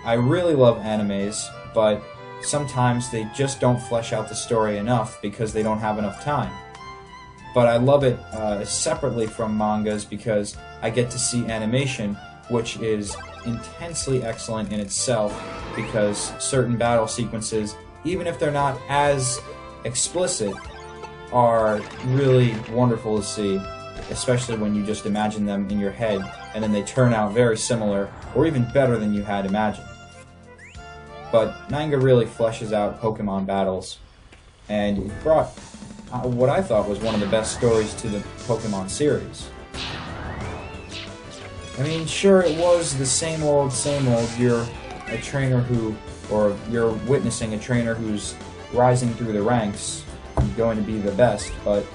I really love animes, but sometimes they just don't flesh out the story enough because they don't have enough time. But I love it separately from mangas because I get to see animation, which is intensely excellent in itself because certain battle sequences, even if they're not as explicit, are really wonderful to see, especially when you just imagine them in your head and then they turn out very similar or even better than you had imagined. But manga really fleshes out Pokemon battles, and it brought what I thought was one of the best stories to the Pokemon series. I mean, sure, it was the same old, you're a trainer who, or you're witnessing a trainer who's rising through the ranks and going to be the best, but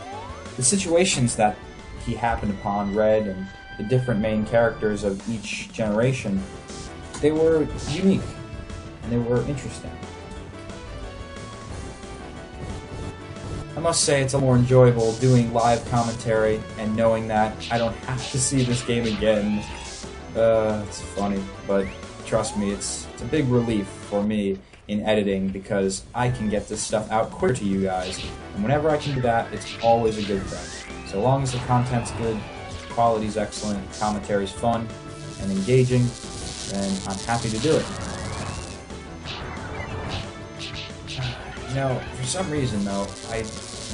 the situations that he happened upon, Red, and the different main characters of each generation, they were unique, and they were interesting. I must say it's a more enjoyable doing live commentary and knowing that I don't have to see this game again. It's funny, but trust me, it's a big relief for me in editing because I can get this stuff out quicker to you guys, and whenever I can do that, it's always a good thing. So long as the content's good, quality's excellent, commentary's fun and engaging, then I'm happy to do it. You know, for some reason though,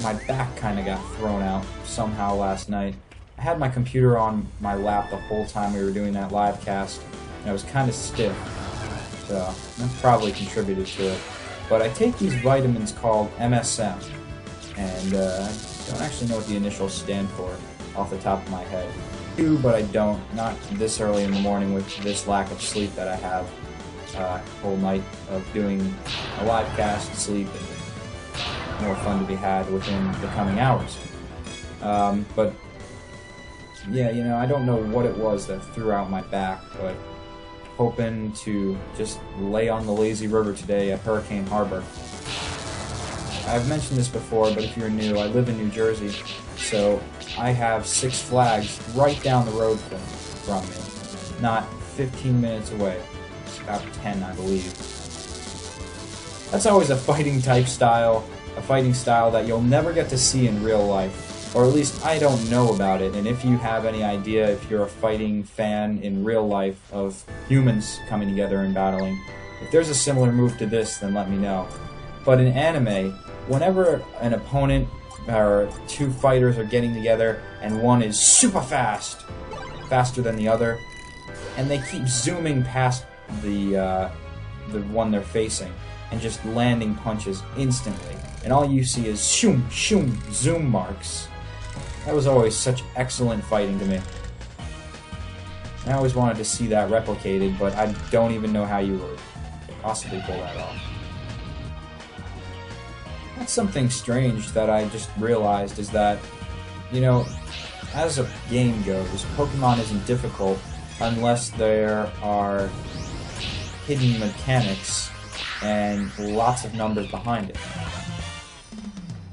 my back kind of got thrown out somehow last night. I had my computer on my lap the whole time we were doing that live cast, and I was kind of stiff, so that probably contributed to it. But I take these vitamins called MSM, and I don't actually know what the initials stand for off the top of my head. I do, but I don't. Not this early in the morning with this lack of sleep that I have. Whole night of doing a live cast, sleep, and more fun to be had within the coming hours. But yeah, you know, I don't know what it was that threw out my back, but hoping to just lay on the lazy river today at Hurricane Harbor. I've mentioned this before, but if you're new, I live in New Jersey, so I have Six Flags right down the road from me, not 15 minutes away. It's about 10, I believe. That's always a fighting style that you'll never get to see in real life, or at least I don't know about it. And if you have any idea, if you're a fighting fan in real life of humans coming together and battling, if there's a similar move to this, then let me know. But in anime, whenever an opponent or two fighters are getting together and one is super fast, faster than the other, and they keep zooming past the one they're facing and just landing punches instantly, and all you see is shoom, shoom, zoom marks. That was always such excellent fighting to me. I always wanted to see that replicated, but I don't even know how you would possibly pull that off. That's something strange that I just realized is that, you know, as a game goes, Pokemon isn't difficult unless there are hidden mechanics and lots of numbers behind it.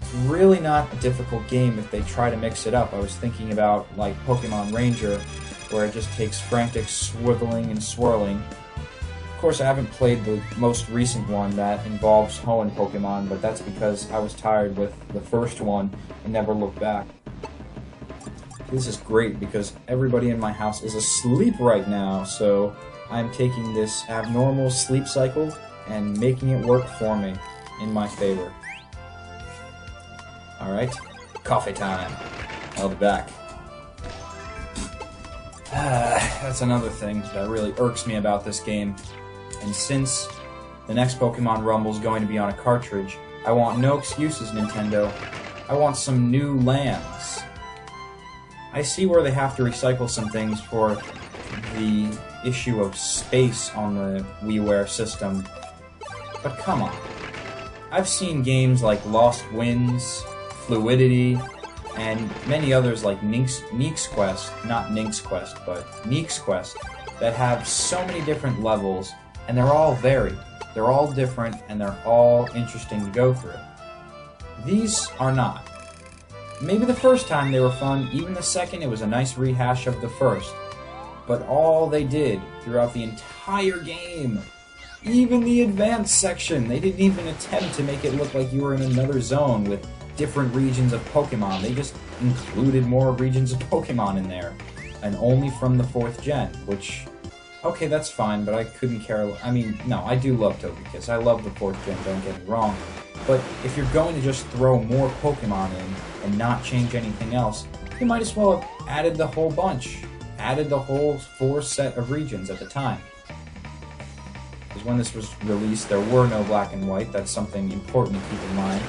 It's really not a difficult game if they try to mix it up. I was thinking about, like, Pokemon Ranger, where it just takes frantic swiveling and swirling. Of course, I haven't played the most recent one that involves Hoenn Pokemon, but that's because I was tired with the first one and never looked back. This is great because everybody in my house is asleep right now, so I'm taking this abnormal sleep cycle and making it work for me in my favor. Alright, coffee time. I'll be back. That's another thing that really irks me about this game. And since the next Pokemon Rumble is going to be on a cartridge, I want no excuses, Nintendo. I want some new lands. I see where they have to recycle some things for the issue of space on the WiiWare system, but come on. I've seen games like Lost Winds, Fluidity, and many others like Neek's Quest, not Nink's Quest, but Neek's Quest, that have so many different levels, and they're all varied. They're all different, and they're all interesting to go through. These are not. Maybe the first time they were fun, even the second it was a nice rehash of the first. But all they did throughout the entire game Even the advanced section, they didn't even attempt to make it look like you were in another zone with different regions of Pokemon. They just included more regions of Pokemon in there. And only from the 4th gen, which, okay, that's fine, but I couldn't care. I mean, no, I do love Togekiss. I love the 4th gen, don't get me wrong. But if you're going to just throw more Pokemon in and not change anything else, you might as well have added the whole bunch. Added the whole 4 set of regions at the time. Because when this was released, there were no black and white. That's something important to keep in mind.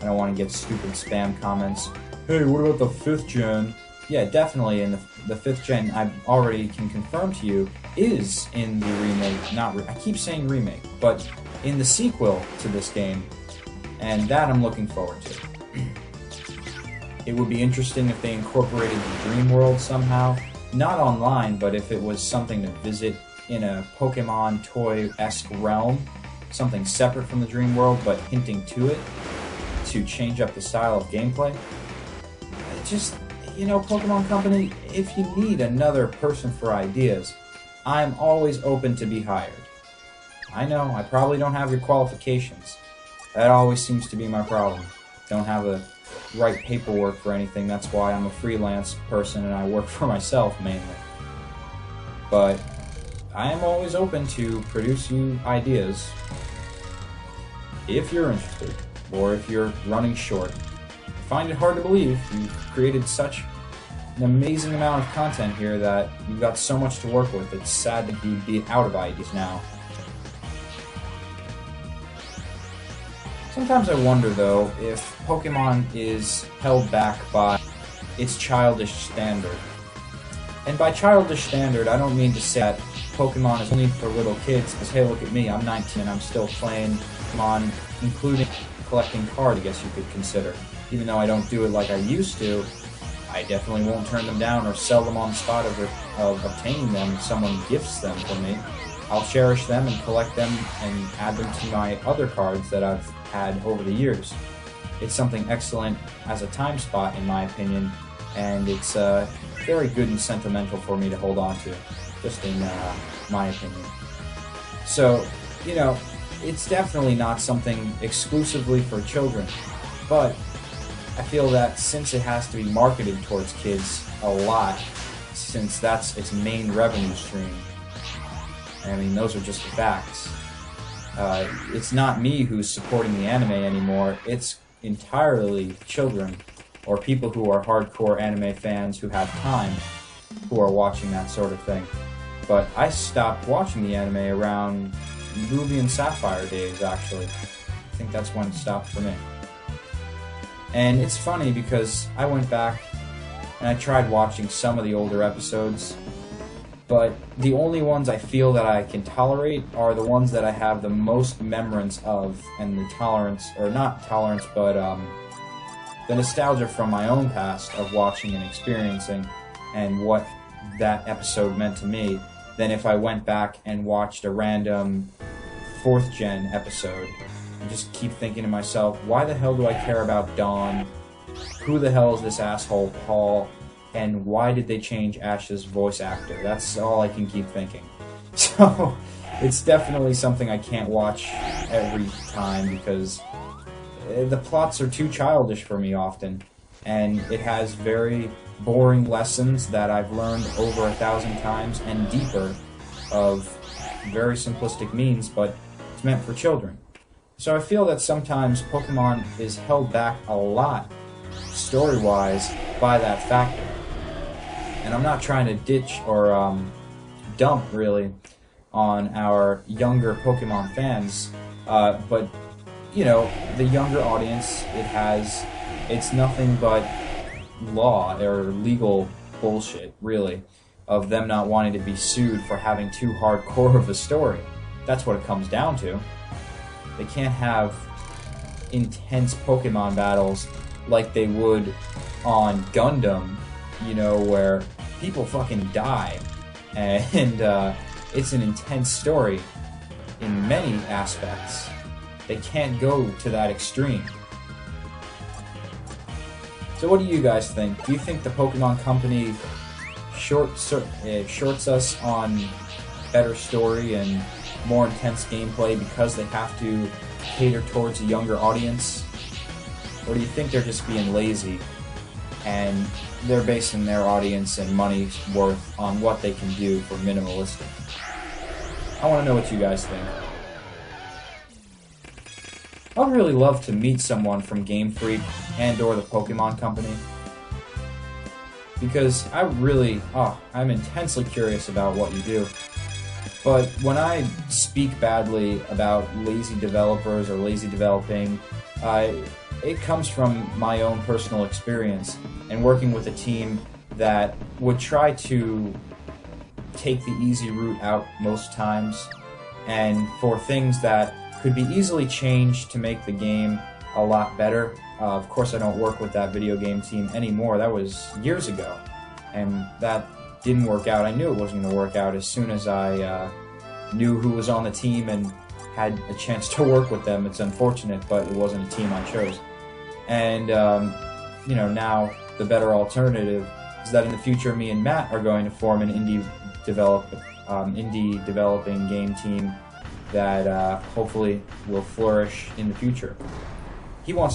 I don't want to get stupid spam comments. Hey, what about the 5th gen? Yeah, definitely in the 5th gen, I already can confirm to you, is in the remake, I keep saying remake, but in the sequel to this game, and that I'm looking forward to. It would be interesting if they incorporated the Dream World somehow, not online, but if it was something to visit in a Pokemon toy-esque realm, something separate from the Dream World, but hinting to it, to change up the style of gameplay. Just, you know, Pokemon Company, if you need another person for ideas, I'm always open to be hired. I know, I probably don't have your qualifications. That always seems to be my problem. Don't have the right paperwork for anything, that's why I'm a freelance person and I work for myself mainly. But I am always open to produce you ideas if you're interested, or if you're running short. I find it hard to believe you've created such an amazing amount of content here that you've got so much to work with. It's sad to be out of ideas now. Sometimes I wonder, though, if Pokemon is held back by its childish standard. And by childish standard, I don't mean to say that Pokemon is only for little kids, because hey, look at me, I'm 19 and I'm still playing Pokemon, including collecting cards, I guess you could consider. Even though I don't do it like I used to, I definitely won't turn them down or sell them on the spot of obtaining them if someone gifts them for me. I'll cherish them and collect them and add them to my other cards that I've had over the years. It's something excellent as a time spot, in my opinion, and it's very good and sentimental for me to hold on to, just in my opinion. So, you know, it's definitely not something exclusively for children, but I feel that since it has to be marketed towards kids a lot, since that's its main revenue stream, I mean, those are just the facts. It's not me who's supporting the anime anymore, it's entirely children, or people who are hardcore anime fans who have time, who are watching that sort of thing. But I stopped watching the anime around Ruby and Sapphire days, actually. I think that's when it stopped for me. And it's funny because I went back and I tried watching some of the older episodes, but the only ones I feel that I can tolerate are the ones that I have the most remembrance of, and the tolerance, or not tolerance, but the nostalgia from my own past of watching and experiencing and what that episode meant to me, than if I went back and watched a random 4th gen episode and just keep thinking to myself, why the hell do I care about Dawn? Who the hell is this asshole Paul? And why did they change Ash's voice actor? That's all I can keep thinking. So, it's definitely something I can't watch every time because the plots are too childish for me often. And it has very boring lessons that I've learned over 1,000 times and deeper of very simplistic means, but it's meant for children. So I feel that sometimes Pokemon is held back a lot, story-wise, by that factor. And I'm not trying to ditch or dump, really, on our younger Pokemon fans, but, you know, the younger audience, it's nothing but law or legal bullshit, really, of them not wanting to be sued for having too hardcore of a story. That's what it comes down to. They can't have intense Pokemon battles like they would on Gundam, you know, where people fucking die, and it's an intense story in many aspects. They can't go to that extreme. So what do you guys think? Do you think the Pokemon Company shorts us on better story and more intense gameplay because they have to cater towards a younger audience? Or do you think they're just being lazy and they're basing their audience and money's worth on what they can do for minimalistic? I want to know what you guys think. I would really love to meet someone from Game Freak and or the Pokemon Company, because I'm intensely curious about what you do. But when I speak badly about lazy developers or lazy developing, it comes from my own personal experience and working with a team that would try to take the easy route out most times, and for things that could be easily changed to make the game a lot better. Of course, I don't work with that video game team anymore. That was years ago, and that didn't work out. I knew it wasn't going to work out as soon as I knew who was on the team and had a chance to work with them. It's unfortunate, but it wasn't a team I chose. And now the better alternative is that in the future, me and Matt are going to form an indie developing game team that hopefully will flourish in the future. He wants